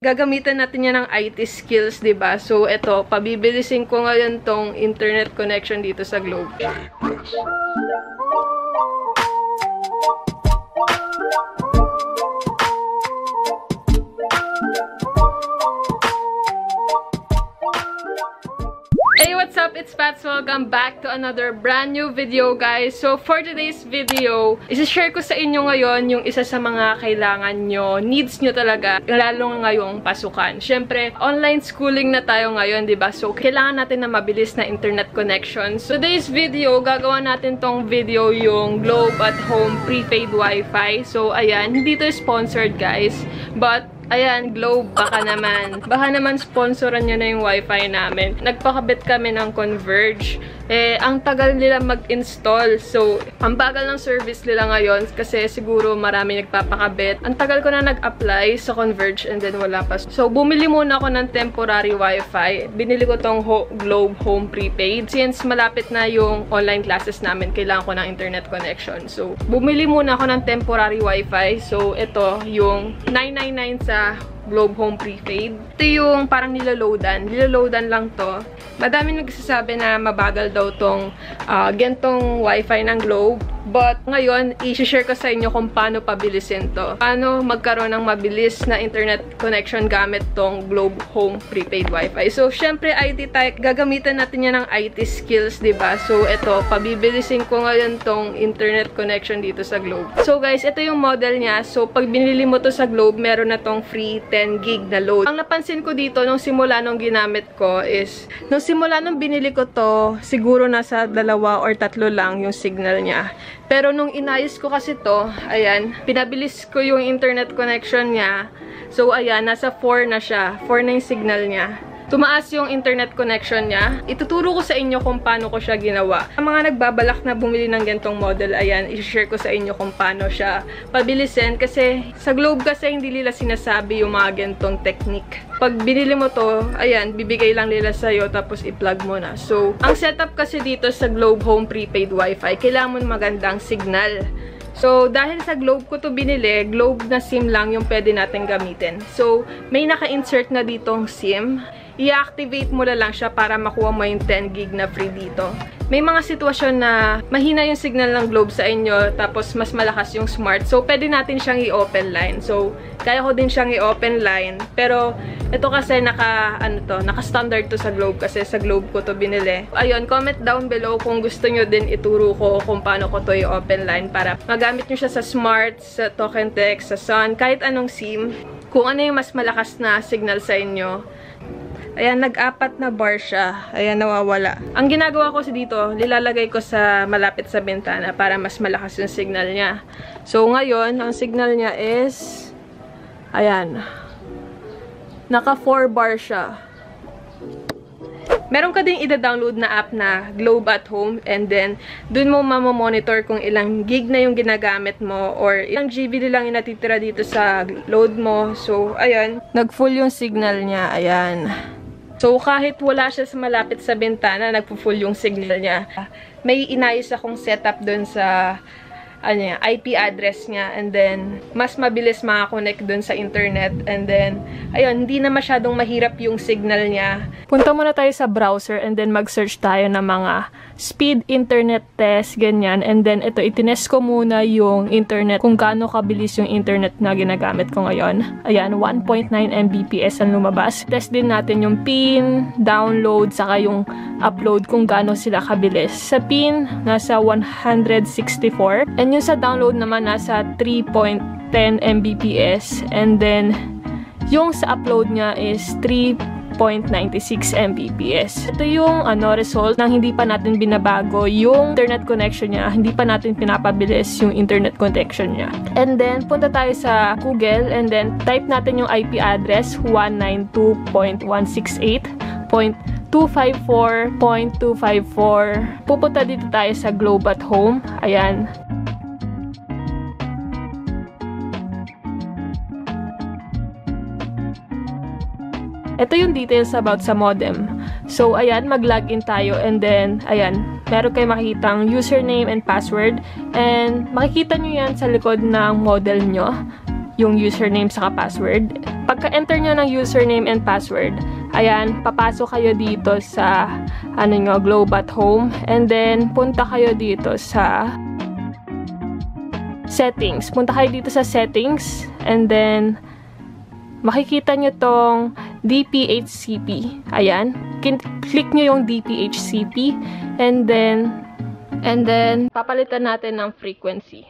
gagamitan natin yan ng IT skills, diba? So, ito, pabibilisin ko ngayon tong internet connection dito sa Globe. Hey, what's up? It's Pats. Welcome back to another brand new video, guys. So, for today's video, isi-share ko sa inyo ngayon yung isa sa mga kailangan nyo, needs nyo talaga, lalo ngayong pasukan. Syempre, online schooling na tayo ngayon, diba? So, kailangan natin na mabilis na internet connection. So, today's video, gagawa natin tong video yung Globe at Home prepaid Wi-Fi. So, ayan, hindi to sponsored, guys. But, ayan, Globe, baka naman sponsoran nyo na yung wifi namin. Nagpakabit kami ng Converge. Ang tagal nila mag-install. So, ang bagal ng service nila ngayon kasi siguro marami nagpapakabit. Ang tagal ko na nag-apply sa Converge and then wala pa. So, bumili muna ako ng temporary wifi. Binili ko tong Globe Home Prepaid. Since malapit na yung online classes namin, kailangan ko ng internet connection. So, bumili muna ako ng temporary wifi. So, ito, yung 999 sa Globe Home Prepaid. Ito yung parang niloloadan. Niloloadan lang to. Madami nagsasabi na mabagal daw tong gentong wifi ng Globe. But ngayon, i-share ko sa inyo kung paano pabilisin to. Paano magkaroon ng mabilis na internet connection gamit tong Globe Home Prepaid Wi-Fi. So, syempre, IT type, gagamitan natin yan ng IT skills, diba? So, ito, pabibilisin ko ngayon tong internet connection dito sa Globe. So, guys, ito yung model niya. So, pag binili mo to sa Globe, meron na tong free 10 gig na load. Ang napansin ko dito, nung simula nung ginamit ko is, nung simula nung binili ko to, siguro nasa 2 or 3 lang yung signal niya. Pero nung inayos ko kasi to, ayan, pinabilis ko yung internet connection niya. So, ayan, nasa 4 na siya. 4 na yung signal niya. Tumaas yung internet connection niya. Ituturo ko sa inyo kung paano ko siya ginawa. Ang mga nagbabalak na bumili ng gantong model, ayan, i-share ko sa inyo kung paano siya pabilisin. Kasi sa Globe kasi hindi nila sinasabi yung mga gantong technique. Pag binili mo to, ayan, bibigay lang nila sa'yo tapos i-plug mo na. So, ang setup kasi dito sa Globe Home Prepaid Wi-Fi, kailangan mo magandang signal. So, dahil sa Globe ko to binili, Globe na SIM lang yung pwede natin gamitin. So, may naka-insert na ditong SIM. I-activate mo na lang siya para makuha mo yung 10 gig na free dito. May mga sitwasyon na mahina yung signal ng Globe sa inyo, tapos mas malakas yung Smart. So, pwede natin siyang i-open line. So, kaya ko din siyang i-open line. Pero, ito kasi naka-standard to sa Globe kasi sa Globe ko to binili. Ayun, comment down below kung gusto nyo din ituro ko kung paano ko to i-open line para magamit nyo siya sa Smart, sa Token Text, sa Sun, kahit anong SIM. Kung ano yung mas malakas na signal sa inyo. Ayan, nag-4 na bar siya. Ayan, nawawala. Ang ginagawa ko dito, nilalagay ko sa malapit sa bintana para mas malakas yung signal niya. So, ngayon, ang signal niya is, ayan, naka 4 bar siya. Meron ka ding ida-download na app na Globe at Home and then dun mo mamamonitor kung ilang gig na yung ginagamit mo or ilang GB lang yung natitira dito sa load mo. So, ayan, nag-full yung signal niya. Ayan. So, kahit wala siya sa malapit sa bintana, nagpo-full yung signal niya. May inayos akong setup dun sa IP address niya and then mas mabilis makakonect dun sa internet and then ayun, hindi na masyadong mahirap yung signal niya. Punta muna tayo sa browser and then mag-search tayo ng mga speed internet test, ganyan, and then ito, itinest ko muna yung internet, kung gaano kabilis yung internet na ginagamit ko ngayon. Ayan, 1.9 Mbps ang lumabas. Test din natin yung PIN, download, saka yung upload kung gaano sila kabilis. Sa PIN, nasa 164 and yung sa download naman nasa 3.10 Mbps and then yung sa upload niya is 3.96 Mbps. Ito yung result ng hindi pa natin binabago yung internet connection niya, hindi pa natin pinapabilis yung internet connection niya. And then punta tayo sa Google and then type natin yung IP address 192.168.254.254. Pupunta dito tayo sa Globe at Home. Ayan. Ito yung details about sa modem. So, ayan, mag-login tayo and then, ayan, meron kayo makikitang username and password and makikita nyo yan sa likod ng model nyo. yung username saka password. Pagka-enter nyo ng username and password, ayan, papasok kayo dito sa Globe at Home, and then punta kayo dito sa settings. Punta kayo dito sa settings, and then makikita nyo tong DPHCP. Ayan, click nyo yung DPHCP, and then papalitan natin ng frequency.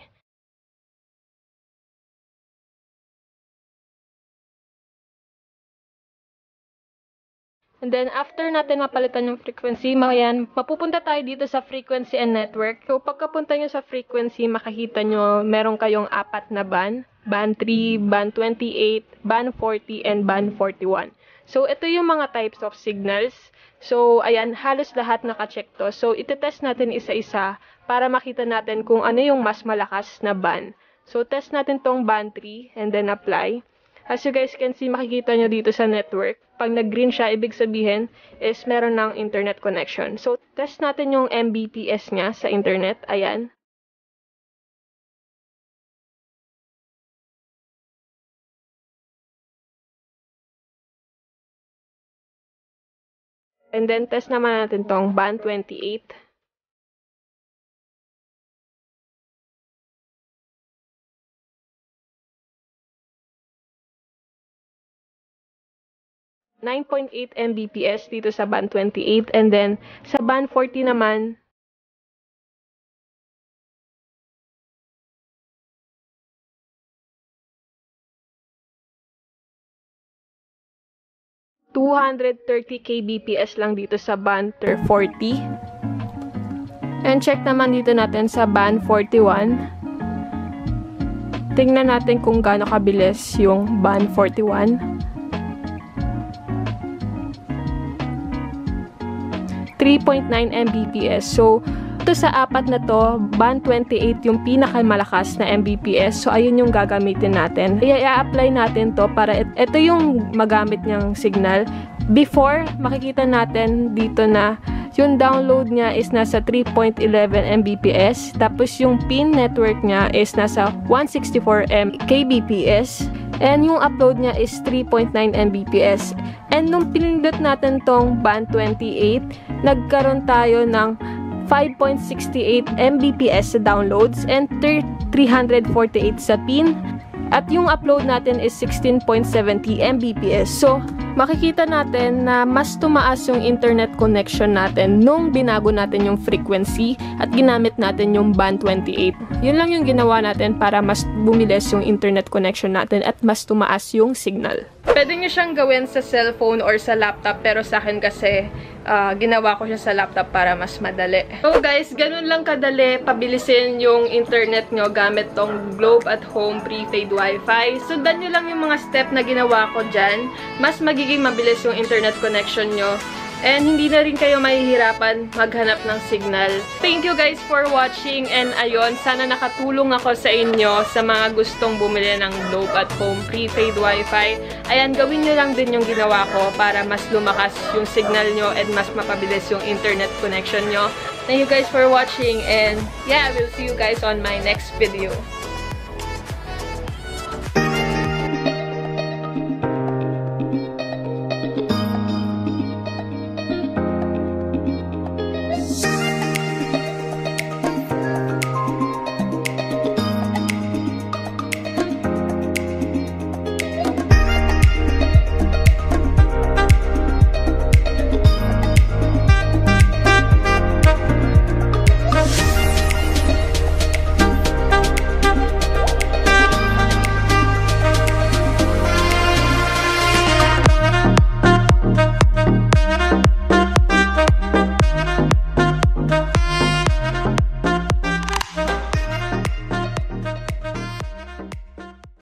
And then, after natin mapalitan yung frequency, mapupunta tayo dito sa frequency and network. So, pagkapunta nyo sa frequency, makikita nyo, meron kayong 4 na band. Band 3, band 28, band 40, and band 41. So, ito yung mga types of signals. So, ayan, halos lahat naka-check to. So, itetest natin isa-isa para makita natin kung ano yung mas malakas na band. So, test natin tong band 3, and then apply. As you guys can see, makikita nyo dito sa network. Pag nag-green siya, ibig sabihin is meron ng internet connection. So, test natin yung Mbps niya sa internet. Ayan. And then, test naman natin tong band 28. .8 Mbps dito sa band 28, and then sa band 40 naman, .230 kbps lang dito sa band 40. And check naman dito natin sa band 41. Tingnan natin kung gaano kabilis yung band 41. 3.9 Mbps. So, ito sa 4 na to, band 28 yung pinakamalakas na Mbps. So, ayun yung gagamitin natin. I-apply natin to para ito yung magamit niyang signal. Before, makikita natin dito na yung download niya is nasa 3.11 Mbps. Tapos, yung pin network niya is nasa 164 kbps. And yung upload niya is 3.9 Mbps. And nung pinindot natin tong band 28, nagkaroon tayo ng 5.68 Mbps sa downloads and 348 sa pin. At yung upload natin is 16.70 Mbps. So, makikita natin na mas tumaas yung internet connection natin nung binago natin yung frequency at ginamit natin yung band 28. Yun lang yung ginawa natin para mas bumilis yung internet connection natin at mas tumaas yung signal. Pwede nyo siyang gawin sa cellphone or sa laptop, pero sa akin kasi ginawa ko siya sa laptop para mas madali. So guys, ganun lang kadali pabilisin yung internet nyo gamit tong Globe at Home prepaid wifi. Sundan nyo lang yung mga step na ginawa ko dyan. Mas magiging mabilis yung internet connection nyo. And hindi na rin kayo mahihirapan maghanap ng signal. Thank you guys for watching, and ayun, sana nakatulong ako sa inyo sa mga gustong bumili ng Globe at Home prepaid wifi. Ayan, gawin nyo lang din yung ginawa ko para mas lumakas yung signal nyo and mas mapabilis yung internet connection nyo. Thank you guys for watching, and yeah, I will see you guys on my next video.